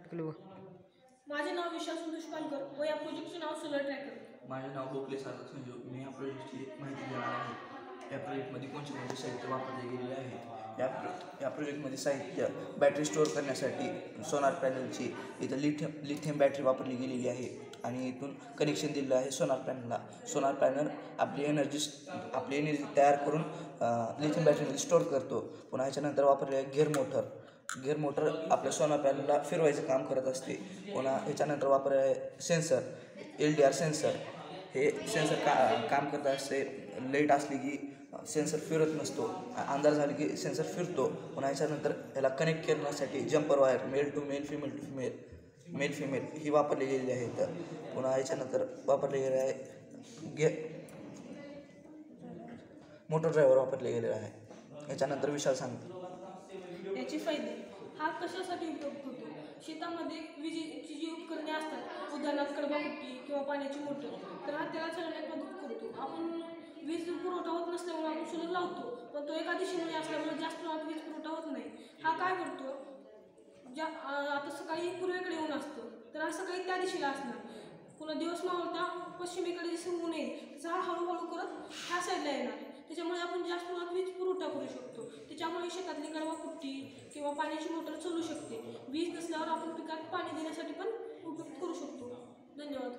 Clio. माझे नाव विशाल संतोष पालकर व या प्रोजेक्टचे नाव सोलर ट्रॅकर. माझे नाव गोखले सार्थक संजीव. मी या प्रोजेक्टची माहिती देणार आहे. या प्रोजेक्टमध्ये कोणते साहित्य वापरले गेलेले आहे. या प्रोजेक्टमध्ये साहित्य बॅटरी स्टोअर करण्यासाठी सोलार पॅनलची इथं लिथियम बॅटरी वापरली गेलेली आहे आणि इथून कनेक्शन दिलेलं आहे सोलार पॅनलला. सोलार पॅनल आपली एनर्जी तयार करून लिथियम बॅटरीमध्ये स्टोअर करतो. पुन्हा ह्याच्यानंतर वापरले गिअर मोटर आपल्या सोलार पॅनलला फिरवायचं काम करत असते. पुन्हा ह्याच्यानंतर वापरले सेन्सर LDR सेन्सर. हे सेन्सर काम करत असते. लाईट असली की सेन्सर फिरत नसतो, अंधार झाली की सेन्सर फिरतो. पुन्हा ह्याच्यानंतर ह्याला कनेक्ट करण्यासाठी jumper wire male to male ही वापरली गेलेली आहे. तर पुन्हा ह्याच्यानंतर वापरले गेले आहे मोटर ड्रायव्हर वापरले गेलेला आहे. ह्याच्यानंतर विशाल सांगतो. याचे फायदे. हा कशासाठी उपयोग होतो? शेतामध्ये विजेची जी उपकरणे असतात, उदाहरणार्थ कडबाकुट्टी किंवा पाण्याची मोटर, तर हा त्याला चालवण्यात मदत करतो. आपण वीज पुरवठा होत नसल्यामुळे आपण सोलर लावतो, पण तो एका दिशेने असल्यामुळे जास्त प्रमाणात वीज पुरवठा होत नाही. हा काय करतो? आता सकाळी पूर्वेकडे ऊन असतं, तर हा सकाळी त्या दिशेला असणार. पुन्हा दिवस मावळता पश्चिमेकडे जसं ऊन येईल तसं हा हळूहळू करत ह्या साईडला येणार. त्याच्यामुळे आपण जास्त प्रमाणात वीज पुरवठा करू शकतो. त्याच्यामुळे शेतातली कडबाकुट्टी किंवा पाण्याची मोटर चालू शकते. वीज नसल्यावर आपण पिकात पाणी देण्यासाठी पण उपयोग करू शकतो. धन्यवाद.